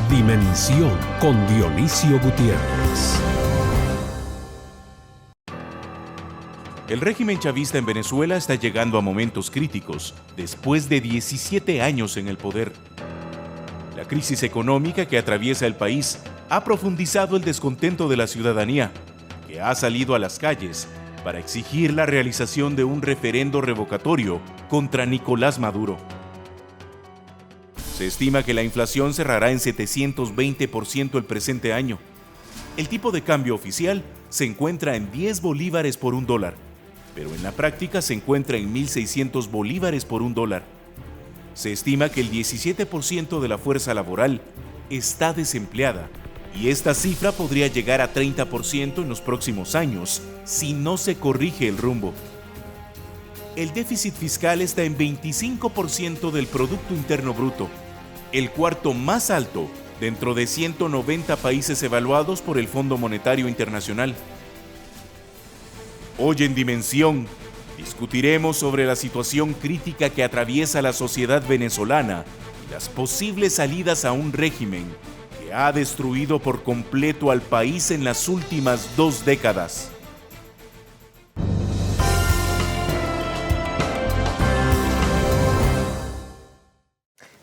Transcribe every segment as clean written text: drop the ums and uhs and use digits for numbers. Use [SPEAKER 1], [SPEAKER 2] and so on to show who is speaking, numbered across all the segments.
[SPEAKER 1] Dimensión con Dionisio Gutiérrez.
[SPEAKER 2] El régimen chavista en Venezuela está llegando a momentos críticos después de 17 años en el poder. La crisis económica que atraviesa el país ha profundizado el descontento de la ciudadanía, que ha salido a las calles para exigir la realización de un referendo revocatorio contra Nicolás Maduro. Se estima que la inflación cerrará en 720% el presente año. El tipo de cambio oficial se encuentra en 10 bolívares por $1, pero en la práctica se encuentra en 1.600 bolívares por $1. Se estima que el 17% de la fuerza laboral está desempleada y esta cifra podría llegar a 30% en los próximos años si no se corrige el rumbo. El déficit fiscal está en 25% del Producto Interno Bruto, el cuarto más alto dentro de 190 países evaluados por el Fondo Monetario Internacional. Hoy en Dimensión, discutiremos sobre la situación crítica que atraviesa la sociedad venezolana y las posibles salidas a un régimen que ha destruido por completo al país en las últimas 2 décadas.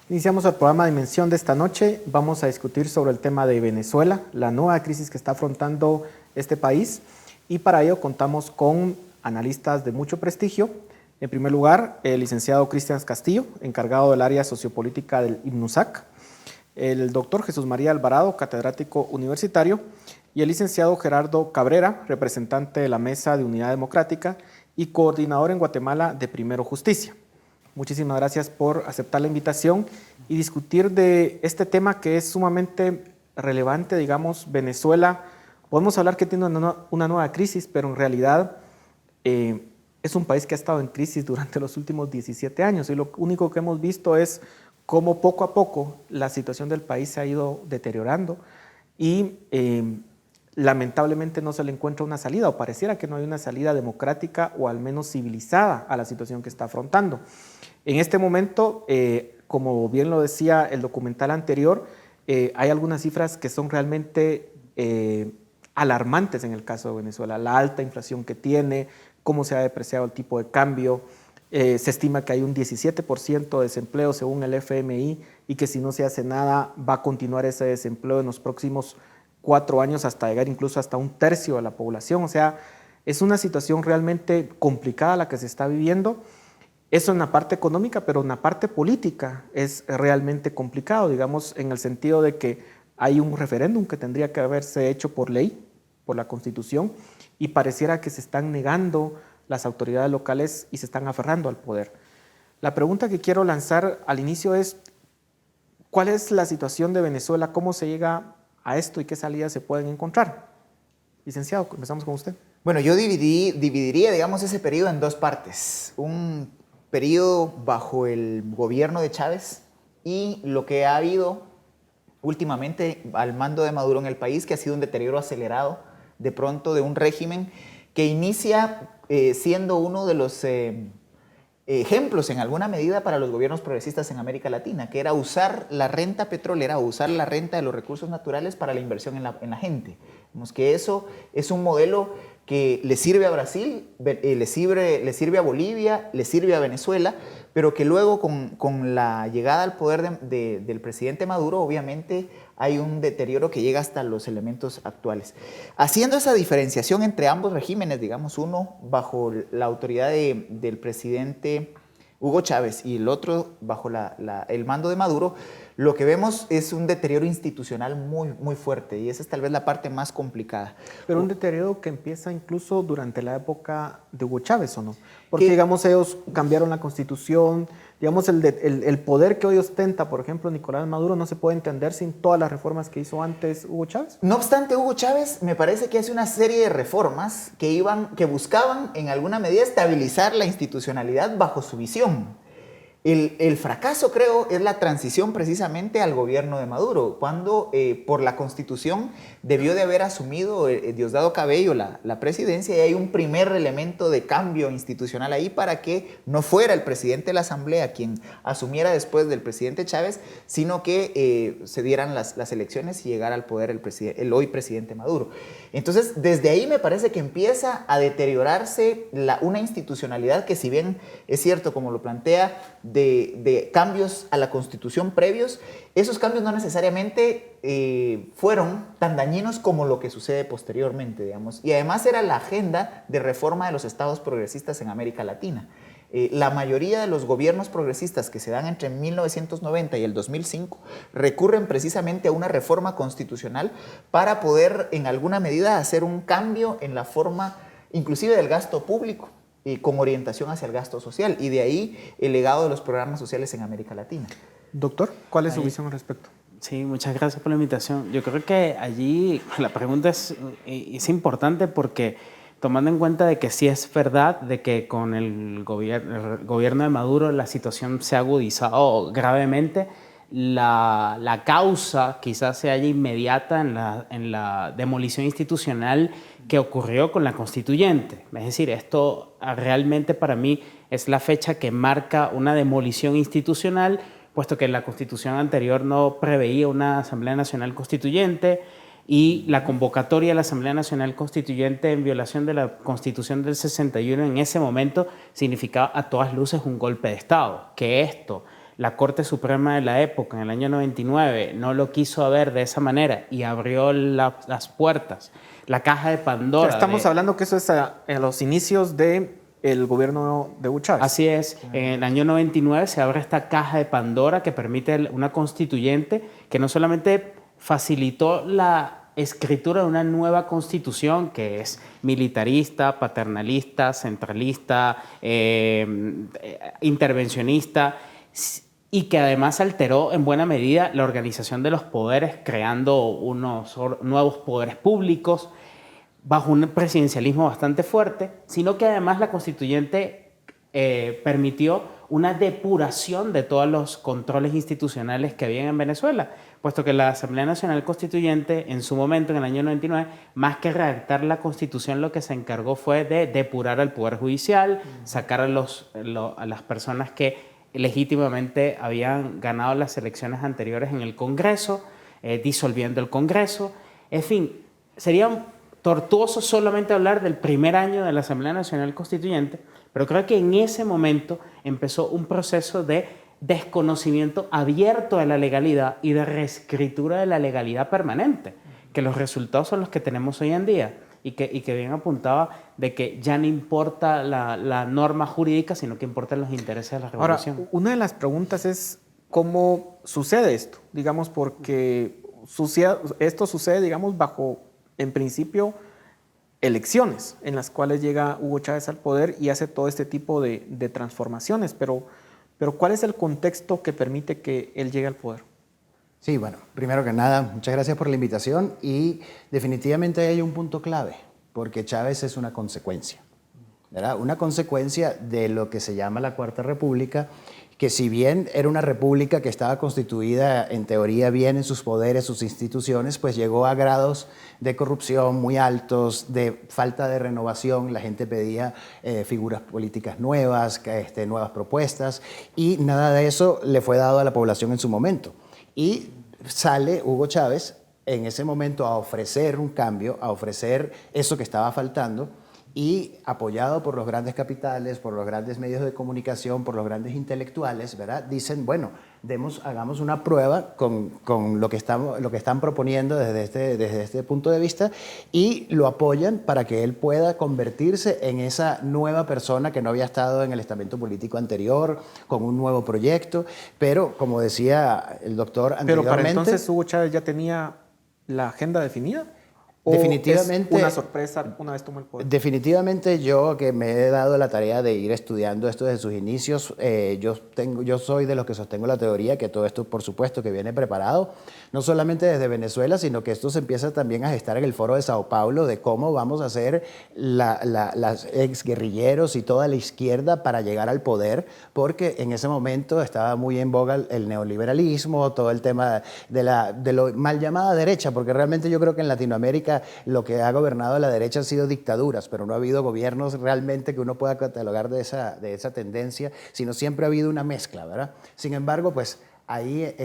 [SPEAKER 3] Iniciamos el programa Dimensión de esta noche. Vamos a discutir sobre el tema de Venezuela, la nueva crisis que está afrontando este país. Y para ello contamos con analistas de mucho prestigio. En primer lugar, el licenciado Cristian Castillo, encargado del área sociopolítica del INUSAC. El doctor Jesús María Alvarado, catedrático universitario. Y el licenciado Gerardo Cabrera, representante de la Mesa de Unidad Democrática y coordinador en Guatemala de Primero Justicia. Muchísimas gracias por aceptar la invitación y discutir de este tema que es sumamente relevante. Digamos, Venezuela, podemos hablar que tiene una nueva crisis, pero en realidad es un país que ha estado en crisis durante los últimos 17 años y lo único que hemos visto es cómo poco a poco la situación del país se ha ido deteriorando y lamentablemente no se le encuentra una salida, o pareciera que no hay una salida democrática o al menos civilizada a la situación que está afrontando. En este momento, como bien lo decía el documental anterior, hay algunas cifras que son realmente alarmantes en el caso de Venezuela. La alta inflación que tiene, cómo se ha depreciado el tipo de cambio. Se estima que hay un 17% de desempleo según el FMI y que si no se hace nada va a continuar ese desempleo en los próximos 4 años hasta llegar incluso hasta 1/3 de la población. O sea, es una situación realmente complicada la que se está viviendo. Eso en la parte económica, pero en la parte política es realmente complicado, digamos, en el sentido de que hay un referéndum que tendría que haberse hecho por ley, por la Constitución, y pareciera que se están negando las autoridades locales y se están aferrando al poder. La pregunta que quiero lanzar al inicio es, ¿cuál es la situación de Venezuela? ¿Cómo se llega a esto y qué salidas se pueden encontrar? Licenciado, empezamos con usted.
[SPEAKER 4] Bueno, yo dividiría, digamos, ese periodo en 2 partes. Un periodo bajo el gobierno de Chávez y lo que ha habido últimamente al mando de Maduro en el país, que ha sido un deterioro acelerado de pronto de un régimen que inicia siendo uno de los ejemplos en alguna medida para los gobiernos progresistas en América Latina, que era usar la renta petrolera o usar la renta de los recursos naturales para la inversión en la gente. Vemos que eso es un modelo que le sirve a Brasil, le sirve a Bolivia, le sirve a Venezuela, pero que luego con la llegada al poder del presidente Maduro, obviamente hay un deterioro que llega hasta los elementos actuales. Haciendo esa diferenciación entre ambos regímenes, digamos, uno bajo la autoridad del presidente Hugo Chávez y el otro bajo el mando de Maduro, lo que vemos es un deterioro institucional muy, muy fuerte y esa es tal vez la parte más complicada.
[SPEAKER 3] Pero un deterioro que empieza incluso durante la época de Hugo Chávez, ¿o no? Porque, digamos, ellos cambiaron la Constitución, digamos, el poder que hoy ostenta, por ejemplo, Nicolás Maduro no se puede entender sin todas las reformas que hizo antes Hugo Chávez.
[SPEAKER 4] No obstante, Hugo Chávez me parece que hace una serie de reformas que buscaban en alguna medida estabilizar la institucionalidad bajo su visión. El fracaso, creo, es la transición precisamente al gobierno de Maduro, cuando por la Constitución debió de haber asumido Diosdado Cabello la presidencia, y hay un primer elemento de cambio institucional ahí para que no fuera el presidente de la Asamblea quien asumiera después del presidente Chávez, sino que se dieran las elecciones y llegara al poder el hoy presidente Maduro. Entonces, desde ahí me parece que empieza a deteriorarse una institucionalidad que, si bien es cierto, como lo plantea, de cambios a la Constitución previos, esos cambios no necesariamente fueron tan dañinos como lo que sucede posteriormente, digamos. Y además era la agenda de reforma de los estados progresistas en América Latina. La mayoría de los gobiernos progresistas que se dan entre 1990 y el 2005 recurren precisamente a una reforma constitucional para poder en alguna medida hacer un cambio en la forma inclusive del gasto público, con orientación hacia el gasto social, y de ahí el legado de los programas sociales en América Latina.
[SPEAKER 3] Doctor, ¿cuál es su visión al respecto?
[SPEAKER 5] Sí, muchas gracias por la invitación. Yo creo que allí la pregunta es importante porque, tomando en cuenta de que sí es verdad de que con el gobierno de Maduro la situación se ha agudizado gravemente, la causa quizás se halla inmediata en la demolición institucional que ocurrió con la constituyente. Es decir, esto realmente para mí es la fecha que marca una demolición institucional, puesto que la constitución anterior no preveía una Asamblea Nacional Constituyente, y la convocatoria de la Asamblea Nacional Constituyente en violación de la Constitución del 61 en ese momento significaba a todas luces un golpe de Estado. Que esto, la Corte Suprema de la época, en el año 99, no lo quiso ver de esa manera y abrió las puertas, la caja de Pandora.
[SPEAKER 3] Estamos hablando que eso es a los inicios del gobierno de Hugo Chávez.
[SPEAKER 5] Así es. En el año 99 se abre esta caja de Pandora que permite una constituyente que no solamente facilitó la escritura de una nueva constitución que es militarista, paternalista, centralista, intervencionista, y que además alteró en buena medida la organización de los poderes, creando unos nuevos poderes públicos bajo un presidencialismo bastante fuerte, sino que además la constituyente permitió una depuración de todos los controles institucionales que había en Venezuela, puesto que la Asamblea Nacional Constituyente en su momento, en el año 99, más que redactar la Constitución, lo que se encargó fue de depurar al Poder Judicial, sacar a las personas que legítimamente habían ganado las elecciones anteriores en el Congreso, disolviendo el Congreso. En fin, sería tortuoso solamente hablar del primer año de la Asamblea Nacional Constituyente, pero creo que en ese momento empezó un proceso de desconocimiento abierto de la legalidad y de reescritura de la legalidad permanente, que los resultados son los que tenemos hoy en día, y que bien apuntaba de que ya no importa la norma jurídica, sino que importan los intereses de la revolución.
[SPEAKER 3] Ahora, una de las preguntas es cómo sucede esto, digamos, porque esto sucede, digamos, bajo, en principio, elecciones en las cuales llega Hugo Chávez al poder y hace todo este tipo de transformaciones, pero ¿cuál es el contexto que permite que él llegue al poder?
[SPEAKER 6] Sí, bueno, primero que nada, muchas gracias por la invitación, y definitivamente hay un punto clave, porque Chávez es una consecuencia, ¿verdad? Una consecuencia de lo que se llama la Cuarta República, que si bien era una república que estaba constituida en teoría bien en sus poderes, sus instituciones, pues llegó a grados de corrupción muy altos, de falta de renovación. La gente pedía figuras políticas nuevas, nuevas propuestas, y nada de eso le fue dado a la población en su momento. Y sale Hugo Chávez en ese momento a ofrecer un cambio, a ofrecer eso que estaba faltando, y apoyado por los grandes capitales, por los grandes medios de comunicación, por los grandes intelectuales, ¿verdad? Dicen, bueno, hagamos una prueba con lo que están proponiendo desde este punto de vista, y lo apoyan para que él pueda convertirse en esa nueva persona que no había estado en el estamento político anterior, con un nuevo proyecto. Pero, como decía el doctor anteriormente...
[SPEAKER 3] Pero para entonces Hugo Chávez ya tenía la agenda definida. ¿O
[SPEAKER 6] definitivamente,
[SPEAKER 3] es una sorpresa una vez toma el poder?
[SPEAKER 6] Definitivamente yo, que me he dado la tarea de ir estudiando esto desde sus inicios, yo soy de los que sostengo la teoría que todo esto, por supuesto, que viene preparado, no solamente desde Venezuela, sino que esto se empieza también a gestar en el Foro de Sao Paulo de cómo vamos a hacer las exguerrilleros y toda la izquierda para llegar al poder, porque en ese momento estaba muy en boga el neoliberalismo, todo el tema de lo mal llamada derecha, porque realmente yo creo que en Latinoamérica lo que ha gobernado a la derecha han sido dictaduras, pero no ha habido gobiernos realmente que uno pueda catalogar de esa tendencia, sino siempre ha habido una mezcla, ¿verdad? Sin embargo, pues ahí,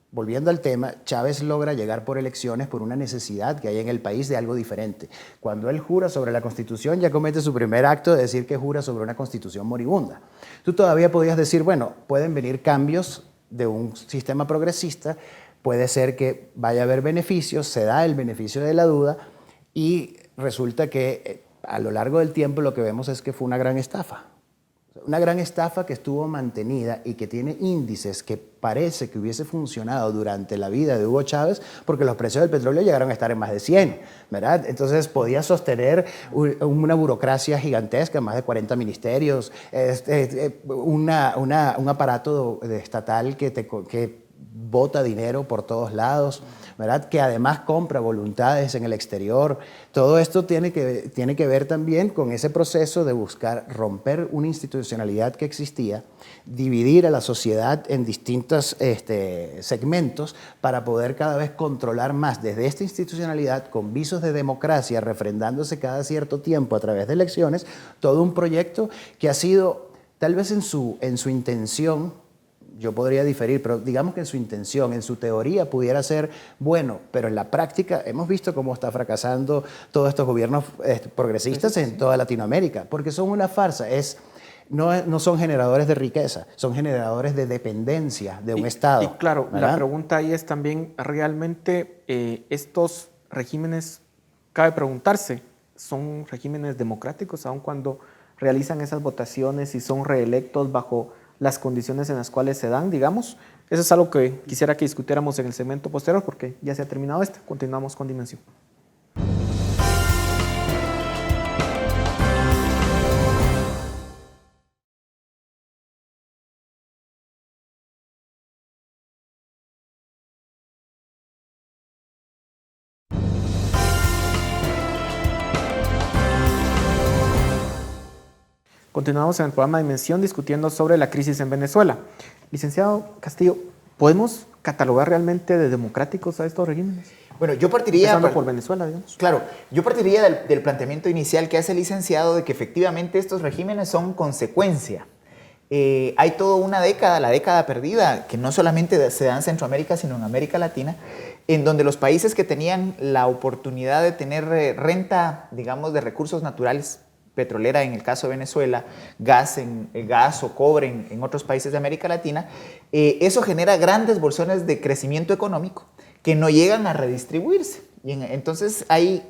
[SPEAKER 6] volviendo al tema, Chávez logra llegar por elecciones por una necesidad que hay en el país de algo diferente. Cuando él jura sobre la Constitución, ya comete su primer acto de decir que jura sobre una Constitución moribunda. Tú todavía podías decir, bueno, pueden venir cambios de un sistema progresista, puede ser que vaya a haber beneficios, se da el beneficio de la duda y resulta que a lo largo del tiempo lo que vemos es que fue una gran estafa. Una gran estafa que estuvo mantenida y que tiene índices que parece que hubiese funcionado durante la vida de Hugo Chávez porque los precios del petróleo llegaron a estar en más de 100, ¿verdad? Entonces podía sostener una burocracia gigantesca, más de 40 ministerios, un aparato estatal que bota dinero por todos lados, ¿verdad? Que además compra voluntades en el exterior. Todo esto tiene que ver también con ese proceso de buscar romper una institucionalidad que existía, dividir a la sociedad en distintos segmentos para poder cada vez controlar más desde esta institucionalidad con visos de democracia, refrendándose cada cierto tiempo a través de elecciones, todo un proyecto que ha sido, tal vez en su intención, yo podría diferir, pero digamos que en su intención, en su teoría pudiera ser bueno, pero en la práctica hemos visto cómo está fracasando todos estos gobiernos progresistas en toda Latinoamérica, porque son una farsa, no son generadores de riqueza, son generadores de dependencia de un Estado.
[SPEAKER 3] Y claro,
[SPEAKER 6] ¿verdad?
[SPEAKER 3] La pregunta ahí es también, ¿realmente estos regímenes, cabe preguntarse, son regímenes democráticos aun cuando realizan esas votaciones y son reelectos bajo las condiciones en las cuales se dan, digamos? Eso es algo que quisiera que discutiéramos en el segmento posterior porque ya se ha terminado este. Continuamos con Dimensión. Continuamos en el programa Dimensión discutiendo sobre la crisis en Venezuela. Licenciado Castillo, ¿podemos catalogar realmente de democráticos a estos regímenes?
[SPEAKER 4] Bueno, yo partiría...
[SPEAKER 3] Empezando por Venezuela, digamos.
[SPEAKER 4] Claro, yo partiría del planteamiento inicial que hace el licenciado de que efectivamente estos regímenes son consecuencia. Hay toda una década, la década perdida, que no solamente se da en Centroamérica, sino en América Latina, en donde los países que tenían la oportunidad de tener renta, digamos, de recursos naturales, petrolera en el caso de Venezuela, gas o cobre en otros países de América Latina, eso genera grandes bolsones de crecimiento económico que no llegan a redistribuirse. Y entonces hay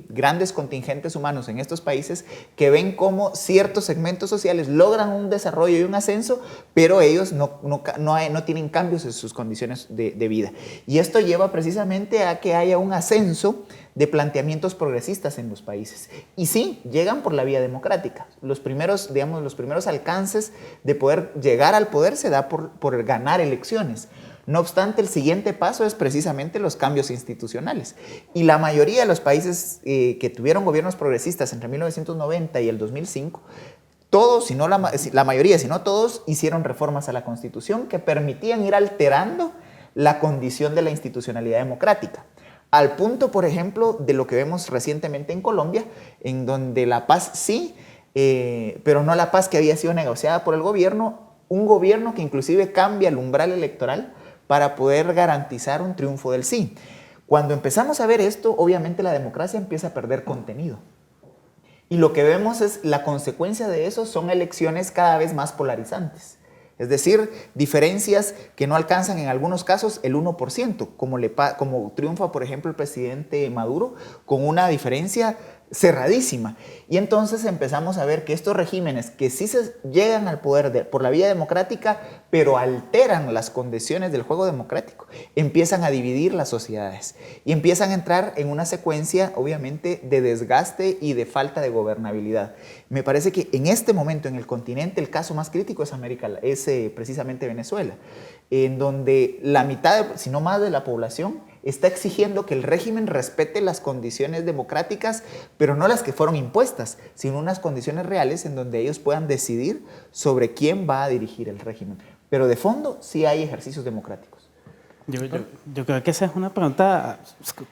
[SPEAKER 4] grandes contingentes humanos en estos países que ven cómo ciertos segmentos sociales logran un desarrollo y un ascenso, pero ellos no tienen cambios en sus condiciones de vida. Y esto lleva precisamente a que haya un ascenso de planteamientos progresistas en los países. Y sí, llegan por la vía democrática. Los primeros alcances de poder llegar al poder se da por ganar elecciones. No obstante, el siguiente paso es precisamente los cambios institucionales. Y la mayoría de los países que tuvieron gobiernos progresistas entre 1990 y el 2005, todos, si no la mayoría, si no todos, hicieron reformas a la Constitución que permitían ir alterando la condición de la institucionalidad democrática. Al punto, por ejemplo, de lo que vemos recientemente en Colombia, en donde la paz sí, pero no la paz que había sido negociada por el gobierno, un gobierno que inclusive cambia el umbral electoral para poder garantizar un triunfo del sí. Cuando empezamos a ver esto, obviamente la democracia empieza a perder contenido. Y lo que vemos es la consecuencia de eso son elecciones cada vez más polarizantes. Es decir, diferencias que no alcanzan en algunos casos el 1%, como triunfa, por ejemplo, el presidente Maduro, con una diferencia cerradísima. Y entonces empezamos a ver que estos regímenes que sí se llegan al poder por la vía democrática, pero alteran las condiciones del juego democrático, empiezan a dividir las sociedades y empiezan a entrar en una secuencia, obviamente, de desgaste y de falta de gobernabilidad. Me parece que en este momento en el continente el caso más crítico es precisamente Venezuela, en donde la mitad, si no más, de la población está exigiendo que el régimen respete las condiciones democráticas, pero no las que fueron impuestas, sino unas condiciones reales en donde ellos puedan decidir sobre quién va a dirigir el régimen. Pero de fondo sí hay ejercicios democráticos.
[SPEAKER 5] Yo creo que esa es una pregunta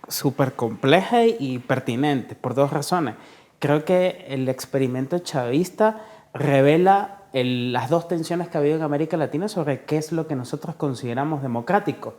[SPEAKER 5] súper compleja y pertinente por dos razones. Creo que el experimento chavista revela las dos tensiones que ha habido en América Latina sobre qué es lo que nosotros consideramos democrático.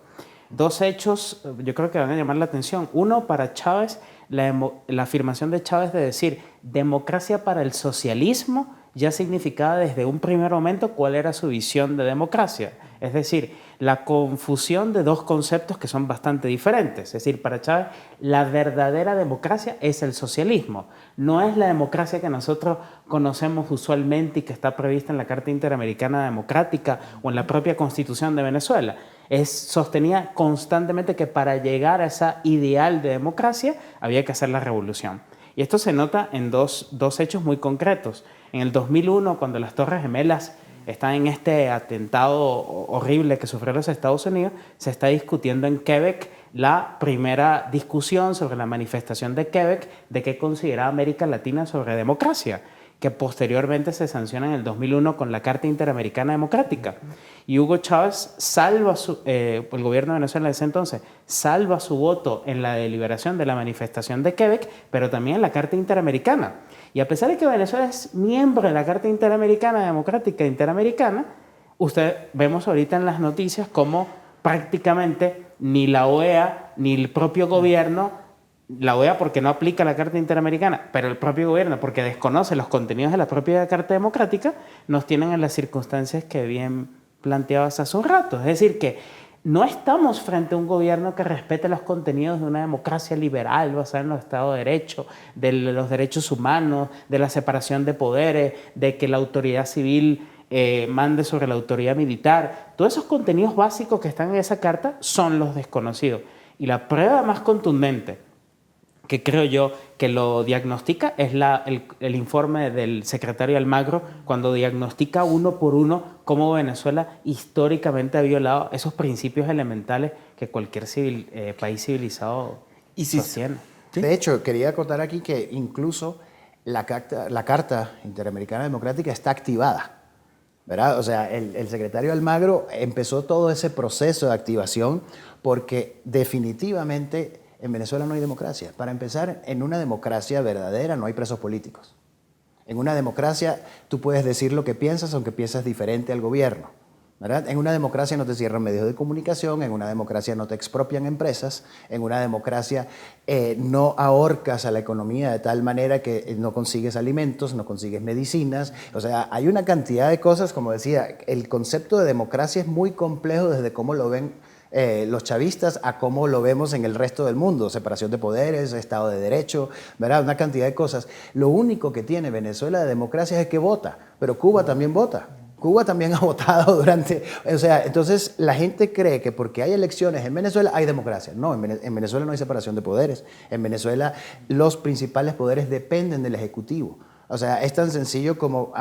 [SPEAKER 5] Dos hechos yo creo que van a llamar la atención. Uno, para Chávez, la afirmación de Chávez de decir democracia para el socialismo ya significaba desde un primer momento cuál era su visión de democracia. Es decir, la confusión de dos conceptos que son bastante diferentes. Es decir, para Chávez, la verdadera democracia es el socialismo. No es la democracia que nosotros conocemos usualmente y que está prevista en la Carta Interamericana Democrática o en la propia Constitución de Venezuela. Sostenía constantemente que para llegar a esa ideal de democracia había que hacer la revolución. Y esto se nota en dos hechos muy concretos. En el 2001, cuando las Torres Gemelas están en este atentado horrible que sufrió los Estados Unidos, se está discutiendo en Quebec la primera discusión sobre la manifestación de Quebec de qué consideraba América Latina sobre democracia, que posteriormente se sanciona en el 2001 con la Carta Interamericana Democrática. Y Hugo Chávez el gobierno de Venezuela de ese entonces, salva su voto en la deliberación de la manifestación de Quebec, pero también en la Carta Interamericana. Y a pesar de que Venezuela es miembro de la Carta Interamericana Democrática Interamericana, vemos ahorita en las noticias cómo prácticamente ni la OEA ni el propio gobierno, la OEA porque no aplica la Carta Interamericana, pero el propio gobierno porque desconoce los contenidos de la propia Carta Democrática, nos tienen en las circunstancias que bien planteabas hace un rato. Es decir, que no estamos frente a un gobierno que respete los contenidos de una democracia liberal basada en los Estados de Derecho, de los derechos humanos, de la separación de poderes, de que la autoridad civil mande sobre la autoridad militar. Todos esos contenidos básicos que están en esa carta son los desconocidos. Y la prueba más contundente que creo yo que lo diagnostica es el informe del secretario Almagro, cuando diagnostica uno por uno cómo Venezuela históricamente ha violado esos principios elementales que cualquier país civilizado sostiene.
[SPEAKER 6] ¿Sí? De hecho, quería acotar aquí que incluso la Carta Interamericana Democrática está activada, ¿verdad? O sea, el secretario Almagro empezó todo ese proceso de activación porque definitivamente en Venezuela no hay democracia. Para empezar, en una democracia verdadera no hay presos políticos. En una democracia tú puedes decir lo que piensas aunque piensas diferente al gobierno, ¿verdad? En una democracia no te cierran medios de comunicación, en una democracia no te expropian empresas, en una democracia no ahorcas a la economía de tal manera que no consigues alimentos, no consigues medicinas. O sea, hay una cantidad de cosas, como decía, el concepto de democracia es muy complejo desde cómo lo ven los chavistas a cómo lo vemos en el resto del mundo, separación de poderes, Estado de Derecho, ¿verdad? Una cantidad de cosas. Lo único que tiene Venezuela de democracia es que vota, pero Cuba también vota. Cuba también ha votado durante... O sea, entonces la gente cree que porque hay elecciones en Venezuela hay democracia. No, en Venezuela no hay separación de poderes. En Venezuela los principales poderes dependen del Ejecutivo. O sea, es tan sencillo como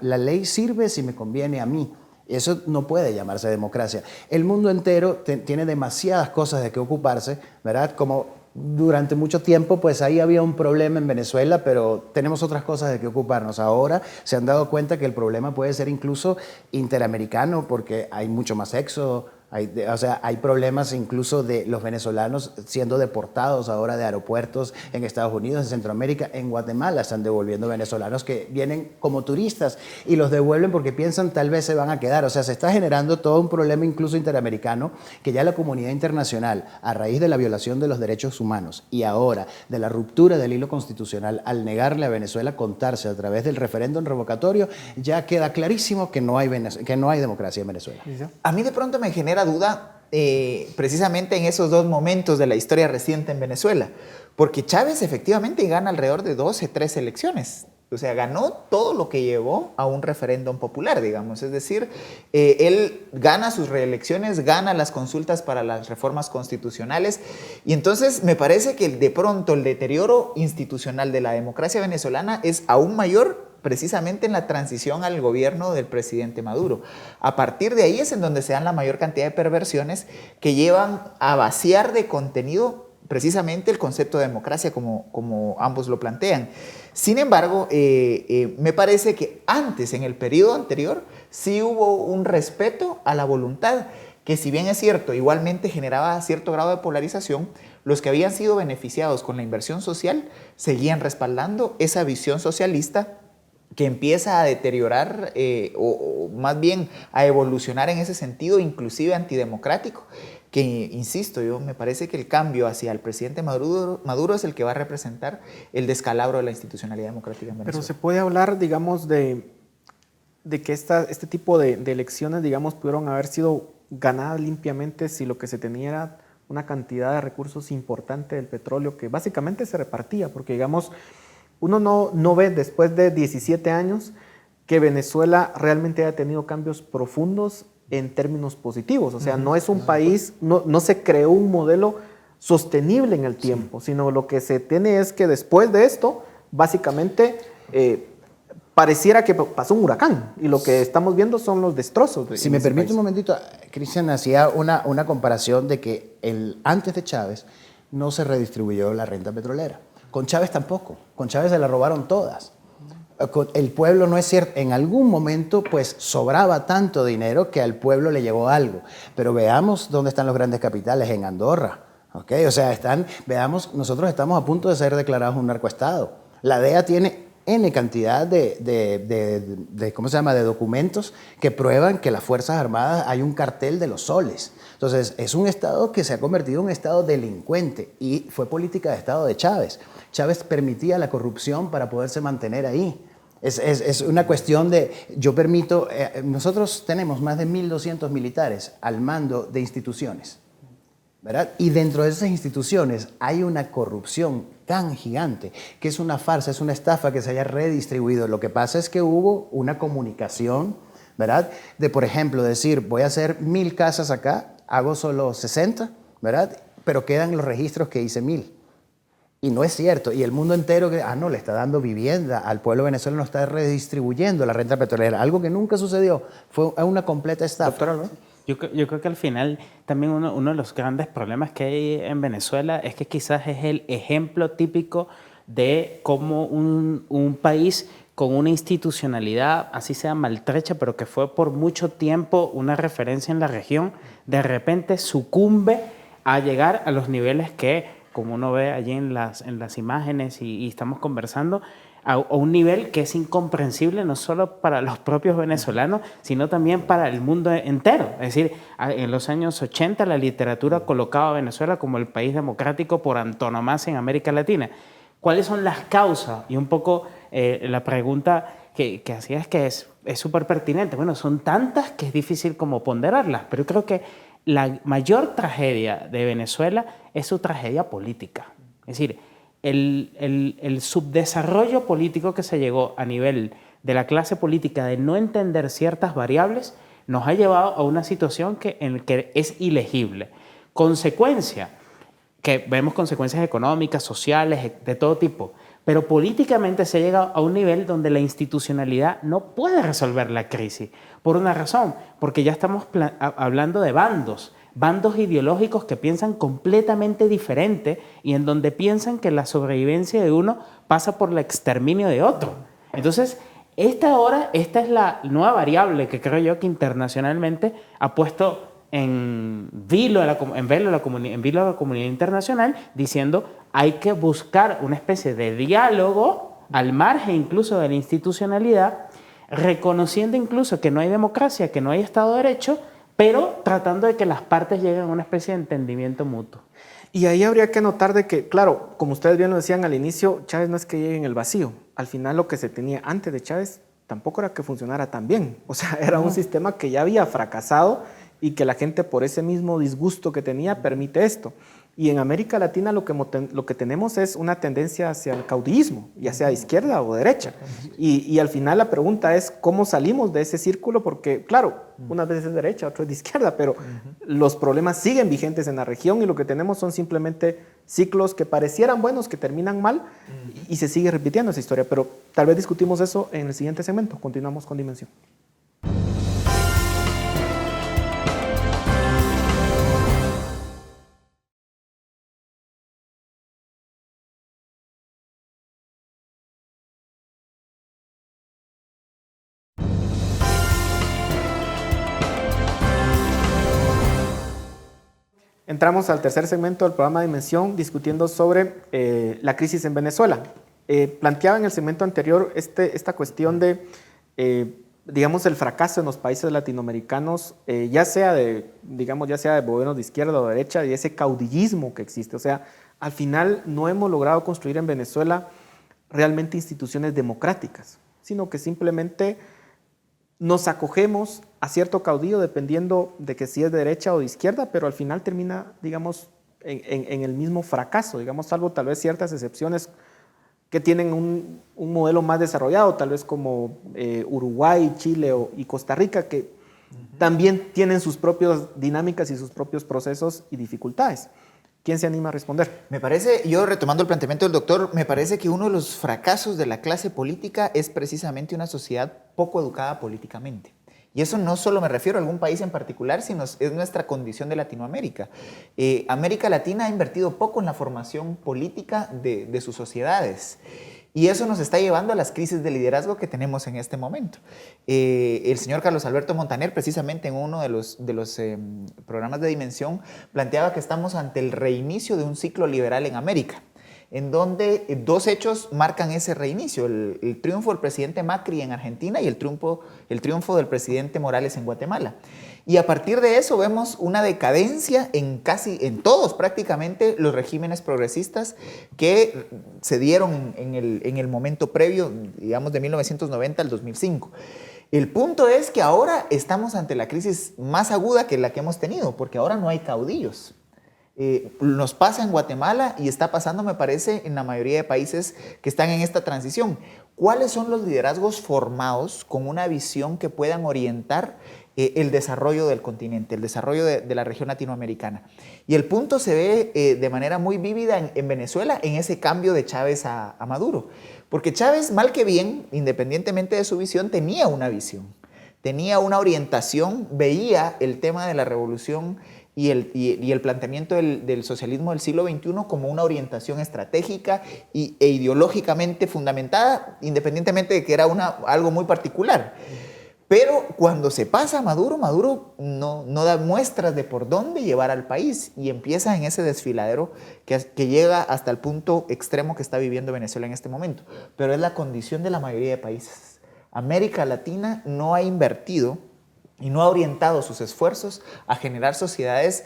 [SPEAKER 6] la ley sirve si me conviene a mí. Eso no puede llamarse democracia. El mundo entero tiene demasiadas cosas de que ocuparse, ¿verdad? Como durante mucho tiempo, pues ahí había un problema en Venezuela, pero tenemos otras cosas de que ocuparnos. Ahora se han dado cuenta que el problema puede ser incluso interamericano porque hay mucho más éxodo. Hay problemas incluso de los venezolanos siendo deportados ahora de aeropuertos en Estados Unidos, en Centroamérica, en Guatemala están devolviendo venezolanos que vienen como turistas y los devuelven porque piensan tal vez se van a quedar. O sea, se está generando todo un problema incluso interamericano que ya la comunidad internacional, a raíz de la violación de los derechos humanos y ahora de la ruptura del hilo constitucional al negarle a Venezuela contarse a través del referéndum revocatorio, ya queda clarísimo que no hay democracia en Venezuela.
[SPEAKER 4] A mí de pronto me genera duda precisamente en esos dos momentos de la historia reciente en Venezuela, porque Chávez efectivamente gana alrededor de 12, 13 elecciones. O sea, ganó todo lo que llevó a un referéndum popular, digamos. Es decir, él gana sus reelecciones, gana las consultas para las reformas constitucionales. Y entonces me parece que de pronto el deterioro institucional de la democracia venezolana es aún mayor precisamente en la transición al gobierno del presidente Maduro. A partir de ahí es en donde se dan la mayor cantidad de perversiones que llevan a vaciar de contenido precisamente el concepto de democracia como ambos lo plantean. Sin embargo, me parece que antes, en el periodo anterior, sí hubo un respeto a la voluntad, que si bien es cierto, igualmente generaba cierto grado de polarización, los que habían sido beneficiados con la inversión social seguían respaldando esa visión socialista que empieza a deteriorar o más bien a evolucionar en ese sentido, inclusive antidemocrático, que, insisto, yo me parece que el cambio hacia el presidente Maduro es el que va a representar el descalabro de la institucionalidad democrática en Venezuela.
[SPEAKER 3] Pero se puede hablar, digamos, de que este tipo de elecciones, digamos, pudieron haber sido ganadas limpiamente si lo que se tenía era una cantidad de recursos importante del petróleo que básicamente se repartía, porque, digamos, uno no ve después de 17 años que Venezuela realmente haya tenido cambios profundos en términos positivos. O sea, no es un país, no se creó un modelo sostenible en el tiempo, sino lo que se tiene es que después de esto, básicamente, pareciera que pasó un huracán y lo que estamos viendo son los destrozos.
[SPEAKER 6] Si me permite un momentito, Cristian hacía una comparación de que antes de Chávez no se redistribuyó la renta petrolera. Con Chávez tampoco. Con Chávez se la robaron todas. El pueblo, no es cierto, en algún momento pues sobraba tanto dinero que al pueblo le llegó algo. Pero veamos dónde están los grandes capitales, en Andorra. ¿Okay? O sea, veamos, nosotros estamos a punto de ser declarados un narcoestado. La DEA tiene N cantidad ¿cómo se llama?, de documentos que prueban que las Fuerzas Armadas hay un cartel de los soles. Entonces, es un Estado que se ha convertido en un Estado delincuente y fue política de Estado de Chávez. Chávez permitía la corrupción para poderse mantener ahí. Es una cuestión de, yo permito, nosotros tenemos más de 1.200 militares al mando de instituciones, ¿verdad? Y dentro de esas instituciones hay una corrupción tan gigante que es una farsa, es una estafa que se haya redistribuido. Lo que pasa es que hubo una comunicación, ¿verdad? De, por ejemplo, decir, voy a hacer 1.000 casas acá, hago solo 60, ¿verdad? Pero quedan los registros que hice 1.000. Y no es cierto. Y el mundo entero que, no, le está dando vivienda al pueblo venezolano, está redistribuyendo la renta petrolera. Algo que nunca sucedió. Fue una completa estafa.
[SPEAKER 3] Doctora, ¿no?
[SPEAKER 5] Yo creo que al final también uno de los grandes problemas que hay en Venezuela es que quizás es el ejemplo típico de cómo un país con una institucionalidad, así sea maltrecha, pero que fue por mucho tiempo una referencia en la región, de repente sucumbe a llegar a los niveles que, como uno ve allí en las imágenes y estamos conversando, a un nivel que es incomprensible no solo para los propios venezolanos, sino también para el mundo entero. Es decir, en los años 80 la literatura colocaba a Venezuela como el país democrático por antonomasia en América Latina. ¿Cuáles son las causas? Y un poco la pregunta que hacía es que es súper pertinente. Bueno, son tantas que es difícil como ponderarlas, pero yo creo que la mayor tragedia de Venezuela es su tragedia política. Es decir, el subdesarrollo político que se llegó a nivel de la clase política de no entender ciertas variables nos ha llevado a una situación en la que es ilegible. Consecuencia, que vemos consecuencias económicas, sociales, de todo tipo, pero políticamente se llega a un nivel donde la institucionalidad no puede resolver la crisis. Por una razón, porque ya estamos hablando de bandos ideológicos que piensan completamente diferente y en donde piensan que la sobrevivencia de uno pasa por el exterminio de otro. Entonces, esta es la nueva variable que creo yo que internacionalmente ha puesto en vilo a la comunidad internacional, diciendo hay que buscar una especie de diálogo al margen incluso de la institucionalidad, reconociendo incluso que no hay democracia, que no hay Estado de Derecho, pero tratando de que las partes lleguen a una especie de entendimiento mutuo.
[SPEAKER 3] Y ahí habría que notar de que, claro, como ustedes bien lo decían al inicio, Chávez no es que llegue en el vacío. Al final lo que se tenía antes de Chávez tampoco era que funcionara tan bien. O sea, era un sistema que ya había fracasado y que la gente por ese mismo disgusto que tenía permite esto. Y en América Latina lo que tenemos es una tendencia hacia el caudillismo, ya sea de izquierda o derecha. Y al final la pregunta es cómo salimos de ese círculo, porque claro, unas veces es derecha, otras es de izquierda, pero los problemas siguen vigentes en la región y lo que tenemos son simplemente ciclos que parecieran buenos, que terminan mal y se sigue repitiendo esa historia. Pero tal vez discutimos eso en el siguiente segmento. Continuamos con Dimensión. Entramos al tercer segmento del programa Dimensión discutiendo sobre la crisis en Venezuela. Planteaba en el segmento anterior esta cuestión de, digamos, el fracaso en los países latinoamericanos, ya sea de gobiernos de izquierda o de derecha, y ese caudillismo que existe. O sea, al final no hemos logrado construir en Venezuela realmente instituciones democráticas, sino que simplemente nos acogemos a cierto caudillo dependiendo de que si es de derecha o de izquierda, pero al final termina, digamos, en el mismo fracaso, digamos, salvo tal vez ciertas excepciones que tienen un modelo más desarrollado, tal vez como Uruguay, Chile y Costa Rica, que también tienen sus propias dinámicas y sus propios procesos y dificultades. ¿Quién se anima a responder?
[SPEAKER 4] Me parece, yo retomando el planteamiento del doctor, me parece que uno de los fracasos de la clase política es precisamente una sociedad poco educada políticamente. Y eso no solo me refiero a algún país en particular, sino es nuestra condición de Latinoamérica. América Latina ha invertido poco en la formación política de sus sociedades. Y eso nos está llevando a las crisis de liderazgo que tenemos en este momento. El señor Carlos Alberto Montaner, precisamente en uno de los programas de Dimensión, planteaba que estamos ante el reinicio de un ciclo liberal en América, en donde dos hechos marcan ese reinicio: el triunfo del presidente Macri en Argentina y el triunfo del presidente Morales en Guatemala. Y a partir de eso vemos una decadencia en todos prácticamente los regímenes progresistas que se dieron en el momento previo, digamos de 1990 al 2005. El punto es que ahora estamos ante la crisis más aguda que la que hemos tenido, porque ahora no hay caudillos. Nos pasa en Guatemala y está pasando, me parece, en la mayoría de países que están en esta transición. ¿Cuáles son los liderazgos formados con una visión que puedan orientar el desarrollo del continente, el desarrollo de la región latinoamericana? Y el punto se ve de manera muy vívida en Venezuela, en ese cambio de Chávez a Maduro. Porque Chávez, mal que bien, independientemente de su visión, tenía una visión, tenía una orientación, veía el tema de la revolución y el planteamiento del socialismo del siglo XXI como una orientación estratégica e ideológicamente fundamentada, independientemente de que era algo muy particular. Pero cuando se pasa a Maduro, Maduro no da muestras de por dónde llevar al país y empieza en ese desfiladero que llega hasta el punto extremo que está viviendo Venezuela en este momento. Pero es la condición de la mayoría de países. América Latina no ha invertido y no ha orientado sus esfuerzos a generar sociedades